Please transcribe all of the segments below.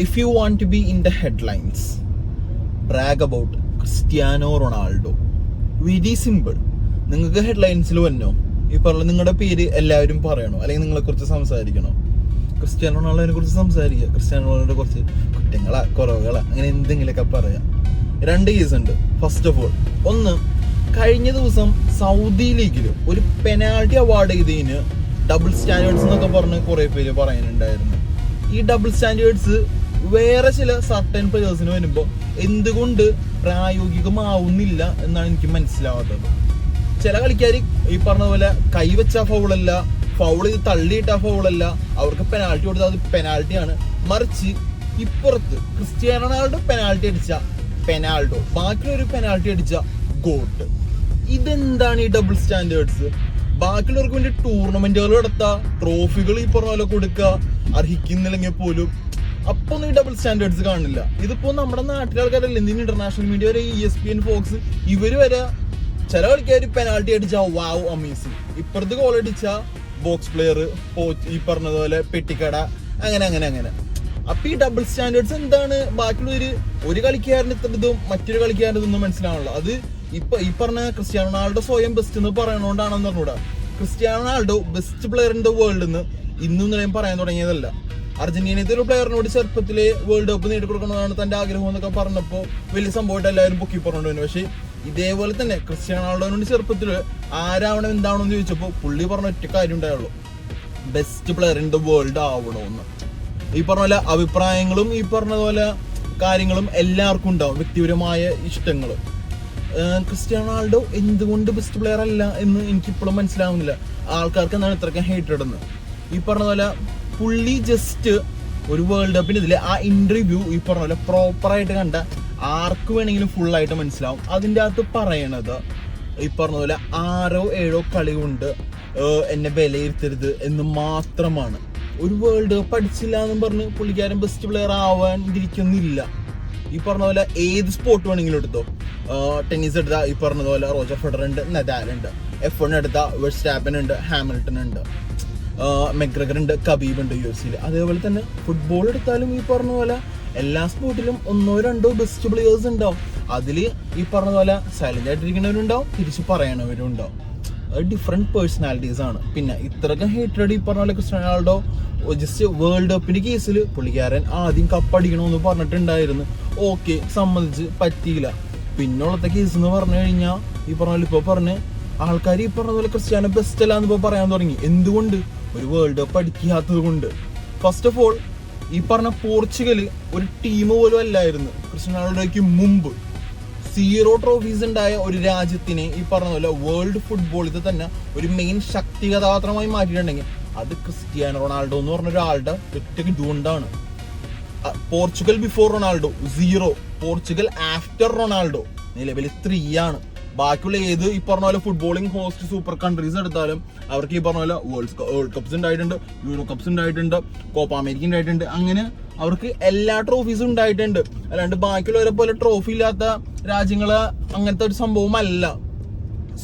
if you want to be in the headlines, brag about Cristiano Ronaldo. Very simple. നിങ്ങൾക്ക് ഹെഡ്ലൈൻസിൽ വന്നോ ഈ പറഞ്ഞ നിങ്ങളുടെ പേര് എല്ലാവരും പറയണോ, അല്ലെങ്കിൽ നിങ്ങളെ കുറിച്ച് സംസാരിക്കണോ? ക്രിസ്ത്യാനോ റൊണാൾഡോനെ കുറിച്ച് സംസാരിക്കുക, ക്രിസ്ത്യാനോ റൊണാൾഡോനെ കുറിച്ച് കുറ്റങ്ങളാ കുറവുകളാ അങ്ങനെ എന്തെങ്കിലുമൊക്കെ പറയാം. രണ്ട് കേസ് ഉണ്ട്. ഫസ്റ്റ് ഓഫ് ഓൾ, ഒന്ന്, കഴിഞ്ഞ ദിവസം സൗദി ലീഗിൽ ഒരു പെനാൾട്ടി അവാർഡ് ചെയ്തതിന് ഡബിൾ സ്റ്റാൻഡേർഡ്സ് എന്നൊക്കെ പറഞ്ഞ് കുറെ പേര് പറയാനുണ്ടായിരുന്നു. ഈ ഡബിൾ സ്റ്റാൻഡേർഡ്സ് വേറെ ചില സർട്ടൻ പ്ലേയേഴ്സിന് വരുമ്പോൾ എന്തുകൊണ്ട് പ്രായോഗികമാവുന്നില്ല എന്നാണ് എനിക്ക് മനസ്സിലാവാത്തത്. ചില കളിക്കാർ ഈ പറഞ്ഞ പോലെ കൈവച്ച ഫൗളല്ല, ഫൗൾ ചെയ്ത് തള്ളിയിട്ട ഫൗളല്ല, അവർക്ക് പെനാൾട്ടി കൊടുത്താൽ അത് പെനാൾട്ടിയാണ്. മറിച്ച് ഇപ്പുറത്ത് ക്രിസ്ത്യാനോ റൊണാൾഡോ പെനാൾട്ടി അടിച്ച പെനാൾഡോ, ബാക്കിയൊരു പെനാൾട്ടി അടിച്ച ഗോട്ട്. ഇതെന്താണ് ഈ ഡബിൾ സ്റ്റാൻഡേർഡ്സ്? ബാക്കിയുള്ളവർക്ക് വേണ്ടി ടൂർണമെന്റുകൾ നടത്താ, ട്രോഫികൾ ഈ പറഞ്ഞ പോലെ കൊടുക്കുക, അർഹിക്കുന്നില്ലെങ്കിൽ പോലും അപ്പൊ ഒന്നും ഈ ഡബിൾ സ്റ്റാൻഡേർഡ്സ് കാണില്ല. ഇതിപ്പോ നമ്മുടെ നാട്ടിലെ ആൾക്കാരല്ലേ, എന്തിനും ഇന്റർനാഷണൽ മീഡിയ വരെ, ESPN, ഫോക്സ്, ഇവര് വരെ ചില കളിക്കാർ പെനാൾട്ടി അടിച്ച വാവ് അമേസിങ്, ഇപ്പുറത്ത് ഗോൾ അടിച്ച ബോക്സ് പ്ലെയർ, ഈ പറഞ്ഞതുപോലെ പെട്ടിക്കട, അങ്ങനെ അങ്ങനെ അങ്ങനെ. അപ്പൊ ഈ ഡബിൾ സ്റ്റാൻഡേർഡ്സ് എന്താണ്? ബാക്കിയുള്ളവര് ഒരു കളിക്കാരൻ്റെ ഇത്രതും മറ്റൊരു കളിക്കാരൻ്റെ ഇതൊന്നും മനസ്സിലാവുള്ളൂ. അത് ഇപ്പൊ ഈ പറഞ്ഞ ക്രിസ്ത്യാനോ റൊണാൾഡോ സ്വയം ബെസ്റ്റ് എന്ന് പറയണോണ്ടാണെന്ന് പറഞ്ഞൂടാ. Cristiano Ronaldo best player in the world എന്ന് ഇന്നും നിലയും പറയാൻ തുടങ്ങിയതല്ല. അർജന്റീനത്തെ ഒരു പ്ലെയറിനോട് ചെറുപ്പത്തിലെ വേൾഡ് കപ്പ് നേടിക്കൊടുക്കണമെന്നാണ് തന്റെ ആഗ്രഹം എന്നൊക്കെ പറഞ്ഞപ്പോൾ വലിയ സംഭവമായിട്ട് എല്ലാവരും പൊക്കി പറഞ്ഞുകൊണ്ടിരുന്നു. പക്ഷേ ഇതേപോലെ തന്നെ ക്രിസ്ത്യാനോ റൊണാൾഡോനോട് ചെറുപ്പത്തിൽ ആരാവണം എന്താവണമെന്ന് ചോദിച്ചപ്പോൾ പുള്ളി പറഞ്ഞ ഒറ്റ കാര്യം ഉണ്ടായുള്ളൂ, best player in the world ആവണമെന്ന്. ഈ പറഞ്ഞ പോലെ അഭിപ്രായങ്ങളും ഈ പറഞ്ഞതുപോലെ കാര്യങ്ങളും എല്ലാവർക്കും ഉണ്ടാവും, വ്യക്തിപരമായ ഇഷ്ടങ്ങൾ. ക്രിസ്ത്യാനോ റൊണാൾഡോ എന്തുകൊണ്ട് ബെസ്റ്റ് പ്ലെയർ അല്ല എന്ന് എനിക്കിപ്പോഴും മനസ്സിലാവുന്നില്ല. ആൾക്കാർക്ക് എന്താണ് ഇത്രയ്ക്ക് ഹേറ്റഡ് എന്ന്. ഈ പറഞ്ഞ പോലെ പുള്ളി ജസ്റ്റ് ഒരു വേൾഡ് കപ്പിന് ഇതിൽ ആ ഇന്റർവ്യൂ ഈ പറഞ്ഞ പോലെ പ്രോപ്പറായിട്ട് കണ്ട ആർക്ക് വേണമെങ്കിലും ഫുള്ളായിട്ട് മനസ്സിലാവും. അതിൻ്റെ അകത്ത് പറയണത് ഈ പറഞ്ഞ പോലെ 6 or 7 കളി കൊണ്ട് എന്നെ വിലയിരുത്തരുത് എന്ന് മാത്രമാണ്. ഒരു വേൾഡ് കപ്പ് അടിച്ചില്ല എന്നും പറഞ്ഞ് പുള്ളിക്കാരൻ ബെസ്റ്റ് പ്ലെയർ ആവാൻ ഇരിക്കുന്നില്ല. ഈ പറഞ്ഞ പോലെ ഏത് സ്പോർട്ട് വേണമെങ്കിലും എടുത്തോ. ടെന്നീസ് എടുത്താൽ ഈ പറഞ്ഞതുപോലെ റോജർ ഫെഡറർ ഉണ്ട്, നദാൽ ഉണ്ട്. F1 എടുത്താൽ വെർസ്റ്റാപ്പൻ ഉണ്ട്, ഹാമിൽട്ടൺ ഉണ്ട്, മെക്ഗ്രഗർ ഉണ്ട്, കബീബ് ഉണ്ട് UFC. അതേപോലെ തന്നെ ഫുട്ബോൾ എടുത്താലും ഈ പറഞ്ഞ പോലെ എല്ലാ സ്പോർട്ടിലും 1 or 2 ബെസ്റ്റ് പ്ലെയേഴ്സ് ഉണ്ടാവും. അതിൽ ഈ പറഞ്ഞ പോലെ സൈലന്റ് ആയിട്ടിരിക്കുന്നവരുണ്ടാവും, തിരിച്ച് പറയണവരും ഉണ്ടാവും. അത് ഡിഫറെന്റ് പേഴ്സണാലിറ്റീസ് ആണ്. പിന്നെ ഇത്രയ്ക്ക് ഹേറ്റഡ് ഈ പറഞ്ഞ പോലെ ക്രിസ്ത്യാനോ റൊണാൾഡോ ജസ്റ്റ് വേൾഡ് കപ്പിന്റെ കേസിൽ പുള്ളിക്കാരൻ ആദ്യം കപ്പടിക്കണമെന്ന് പറഞ്ഞിട്ടുണ്ടായിരുന്നു. ഓക്കെ, സമ്മതിച്ച്, പറ്റിയില്ല. പിന്നുള്ളത്തെ കേസ് എന്ന് പറഞ്ഞു കഴിഞ്ഞാൽ ഈ പറഞ്ഞ പോലെ ഇപ്പോൾ പറഞ്ഞ് ആൾക്കാർ ഈ പറഞ്ഞ പോലെ ക്രിസ്ത്യാനോ ബെസ്റ്റ് അല്ല എന്ന് ഇപ്പോൾ പറയാൻ തുടങ്ങി. എന്തുകൊണ്ട്? ഒരു വേൾഡ് കപ്പ് അടിക്കാത്തത് കൊണ്ട്. ഫസ്റ്റ് ഓഫ് ഓൾ, ഈ പറഞ്ഞ പോർച്ചുഗൽ ഒരു ടീം പോലും അല്ലായിരുന്നു ക്രിസ്ത്യാനോ റൊണാൾഡോയ്ക്ക് മുമ്പ്. 0 ട്രോഫീസ് ഉണ്ടായ ഒരു രാജ്യത്തിനെ ഈ പറഞ്ഞ പോലെ വേൾഡ് ഫുട്ബോളിൽ തന്നെ ഒരു മെയിൻ ശക്തി കഥാപാത്രമായി മാറ്റിയിട്ടുണ്ടെങ്കിൽ അത് ക്രിസ്ത്യാനോ റൊണാൾഡോ എന്ന് പറഞ്ഞ ഒരാളുടെ ഒറ്റയ്ക്ക് ഇതുകൊണ്ടാണ്. Portugal before Ronaldo 0, Portugal after Ronaldo നിലവിൽ 3 ആണ്. ബാക്കിയുള്ള ഏത് ഈ പറഞ്ഞ പോലെ ഫുട്ബോളിംഗ് ഹോസ്റ്റ് സൂപ്പർ കൺട്രീസ് എടുത്താലും അവർക്ക് ഈ പറഞ്ഞ പോലെ വേൾഡ് കപ്സ് ഉണ്ടായിട്ടുണ്ട്, യൂറോ കപ്സ് ഉണ്ടായിട്ടുണ്ട്, കോപ്പ അമേരിക്ക ഉണ്ടായിട്ടുണ്ട്. അങ്ങനെ അവർക്ക് എല്ലാ ട്രോഫീസും ഉണ്ടായിട്ടുണ്ട്. അല്ലാണ്ട് ബാക്കിയുള്ളവരെ പോലെ ട്രോഫി ഇല്ലാത്ത രാജ്യങ്ങള് അങ്ങനത്തെ ഒരു സംഭവമല്ല.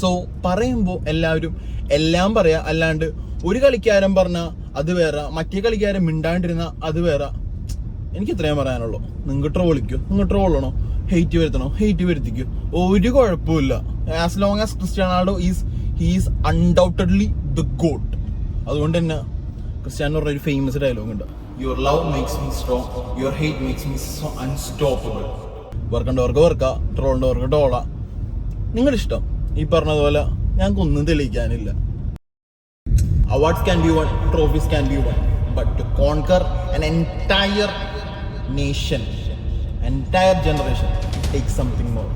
സോ പറയുമ്പോൾ എല്ലാവരും എല്ലാം പറയാ, അല്ലാണ്ട് ഒരു കളിക്കാരൻ പറഞ്ഞാൽ അത് വേറെ, മറ്റേ കളിക്കാരൻ മിണ്ടാണ്ടിരുന്ന അത് വേറെ. എനിക്ക് ഇത്രയും പറയാനുള്ളൂ. നിങ്ങൾ ട്രോളിക്കോ, നിങ്ങൾ ട്രോളണോ, ഹെയ്റ്റ് വരുത്തണോ, ഹെയ്റ്റ് വരുത്തിക്കോ, ഒരു കുഴപ്പമില്ല. As long as Cristiano Ronaldo is undoubtedly the goat. അതുകൊണ്ട് തന്നെ ക്രിസ്ത്യാനോ ഒരു ഫേമസ് ഡയലോഗ് ഉണ്ട്, your love makes me strong, your hate makes me so unstoppable. വർക്കണ്ടവർക്ക് വർക്ക, ട്രോളിൻ്റെവർക്ക് ട്രോള. നിങ്ങളുടെ ഇഷ്ടം. ഈ പറഞ്ഞതുപോലെ ഞങ്ങൾക്കൊന്നും തെളിയിക്കാനില്ല. Awards can be won, trophies can be won, but to conquer an entire nation, entire generation, take something more.